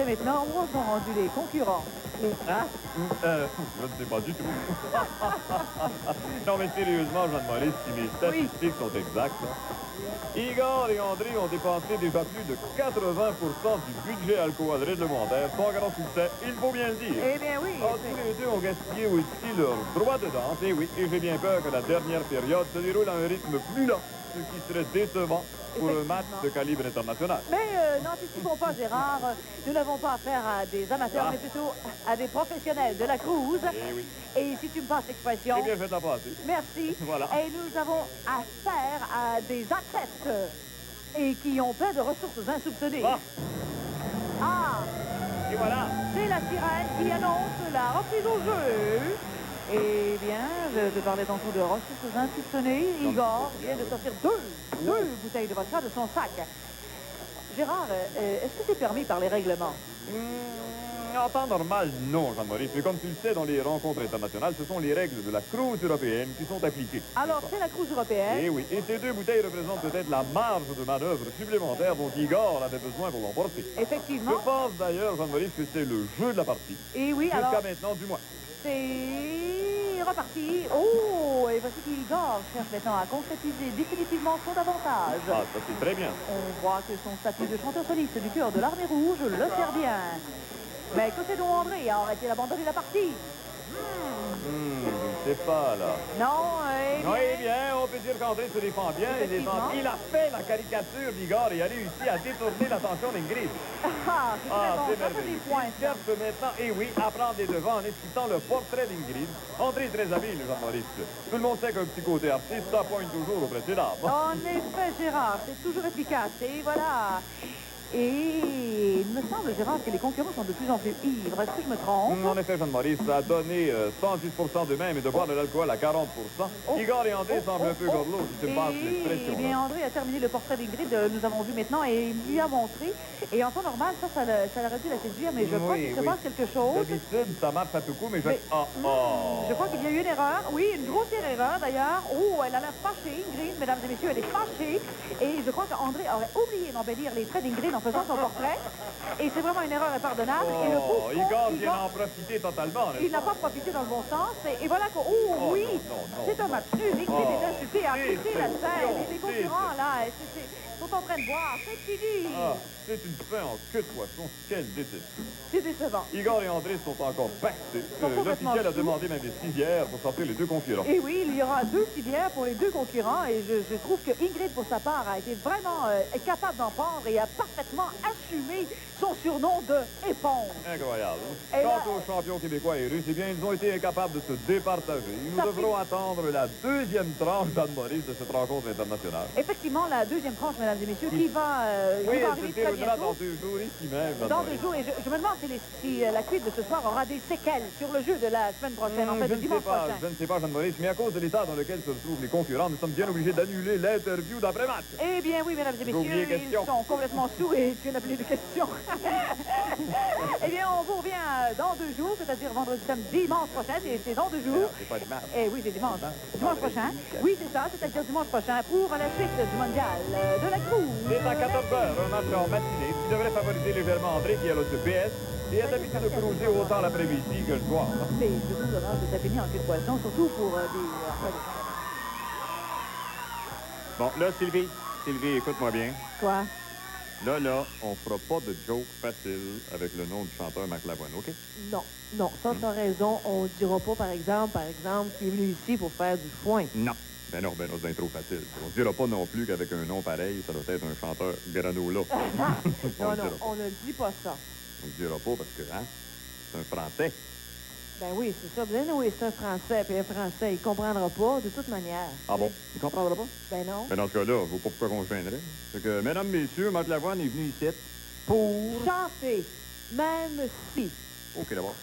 maintenant, où sont rendus les concurrents? Hein? Je ne sais pas du tout. Non, mais sérieusement, Jeanne-Marie, si mes statistiques sont exactes, là, Igor et André ont dépensé déjà plus de 80% du budget alcool réglementaire, sans grand succès, il faut bien le dire. Eh bien oui. Ah, tous les deux ont gaspillé aussi leur droit de danse, et oui, et j'ai bien peur que la dernière période se déroule à un rythme plus lent, ce qui serait décevant pour un match de calibre international. Mais n'anticipons pas, Gérard. Nous n'avons pas affaire à des amateurs, mais plutôt à des professionnels de la cruise. Eh oui. Et si tu me passes l'expression... Eh bien, je vais te la passer. Merci. Voilà. Et nous avons affaire à des athlètes et qui ont plein de ressources insoupçonnées. Ah! Et voilà. C'est la sirène qui annonce la reprise au jeu. Eh bien, je parlais tantôt de ressources insoupçonnées. Igor vient de sortir deux bouteilles de vodka de son sac. Gérard, est-ce que c'est permis par les règlements? En temps normal, non, Jean-Maurice. Mais comme tu le sais, dans les rencontres internationales, ce sont les règles de la cruise européenne qui sont appliquées. Alors, c'est la cruise européenne. Eh oui, et ces deux bouteilles représentent peut-être la marge de manœuvre supplémentaire dont Igor avait besoin pour l'emporter. Effectivement. Je pense d'ailleurs, Jean-Maurice, que c'est le jeu de la partie. Et oui, alors... Jusqu'à maintenant, du moins. C'est reparti. Oh, et voici qu'Igor cherche maintenant à concrétiser définitivement son avantage. Ah, ça c'est très bien. On voit que son statut de chanteur soliste du cœur de l'armée rouge le sert bien. Mais que fait donc André? A-t-il abandonné la partie? Je ne sais pas, là. Non, Eh bien, on peut dire qu'André se défend bien. Il a fait la caricature d'Igor et a réussi à détourner l'attention d'Ingrid. Ah, c'est très bon. C'est Ça, c'est merveilleux. des points. Il cherche maintenant, et oui, à prendre les devants en esquissant le portrait d'Ingrid. André est très habile, Jean-Maurice. Tout le monde sait qu'un petit côté artiste, ça pointe toujours auprès des dames. En effet, Gérard, c'est toujours efficace. Et voilà. Et il me semble, Gérard, que les concurrents sont de plus en plus ivres. Est-ce que je me trompe? En effet, Jean-Maurice, ça a donné 110% d'eux-mêmes et de boire de l'alcool à 40%. Igor et André semblent un peu gorlots, si tu me passes l'expression. Eh bien, André a terminé le portrait d'Ingrid, nous avons vu maintenant, et il lui a montré. Et en temps normal, ça l'aurait dû la séduire, mais je crois qu'il se passe quelque chose. D'habitude, ça marche à tout coup, mais je... Je crois qu'il y a eu une erreur. Oui, une grossière erreur, d'ailleurs. Oh, elle a l'air fâchée, Ingrid, mesdames et messieurs, elle est fâchée. Et je crois qu'André aurait oublié d'embellir les traits d'Ingrid en faisant son portrait. Et c'est vraiment une erreur impardonnable. Et le pauvre Igor vient d'en profiter totalement. Il n'a pas profité dans le bon sens. Et voilà que... Oh, oui! C'est un match nul. Ingrid est insultée, a quitté la scène. Et les concurrents, là, sont en train de boire. C'est fini. C'est une fin en queue de poisson. Quelle déception. C'est décevant. Igor et André sont encore pactés. L'officiel a demandé même des civières pour sortir les deux concurrents. Et oui, il y aura 2 civières pour les deux concurrents. Et je trouve que Ingrid, pour sa part, a été vraiment capable d'en prendre et a parfaitement assumé son surnom de éponge. Incroyable. Et Quant là... aux champions québécois et russes, eh bien, ils ont été incapables de se départager. Nous devrons attendre la deuxième tranche d'Anne-Maurice de cette rencontre internationale. Effectivement, la deuxième tranche, mesdames et messieurs, qui va arriver très bientôt. Dans 2 jours ici même. Dans 2 jours. Et je me demande si la cuite de ce soir aura des séquelles sur le jeu de la semaine prochaine, en fait, de dimanche prochain. Je ne sais pas, Jeanne-Maurice, mais à cause de l'état dans lequel se retrouvent les concurrents, nous sommes bien obligés d'annuler l'interview d'après-match. Eh bien, oui, mesdames et messieurs, ils sont complètement sous et tu n'as plus de questions. Eh bien, on vous revient dans 2 jours, c'est-à-dire vendredi, samedi, dimanche prochain, c'est dans 2 jours. C'est pas dimanche. Eh oui, c'est dimanche. Dimanche prochain. Oui, c'est ça, c'est-à-dire dimanche prochain pour la suite du mondial de la cruise. C'est à 14h, un match en matinée qui devrait favoriser légèrement André, qui a le PS, et est habitué de cruiser autant l'après-midi que le soir. C'est surtout dommage de s'appeler en queue de poisson, surtout pour des... Bon, là, Sylvie, écoute-moi bien. Quoi? Là, on fera pas de joke facile avec le nom du chanteur Marc Lavoine, OK? Non, ça, t'as raison. On dira pas, par exemple, qu'il est venu ici pour faire du foin. Non. Ben non, c'est trop facile. On dira pas non plus qu'avec un nom pareil, ça doit être un chanteur granola. Non, on ne dit pas ça. On ne dira pas parce que, c'est un Français. Ben oui, c'est ça. Ben oui, c'est un Français, puis un Français, il comprendra pas de toute manière. Ah bon? Il comprendra pas? Ben non. Ben dans ce cas-là, je vois pas pourquoi on se gênerait. C'est que, mesdames, messieurs, Marc Lavoine est venu ici pour... Chanter, même si. OK, d'abord.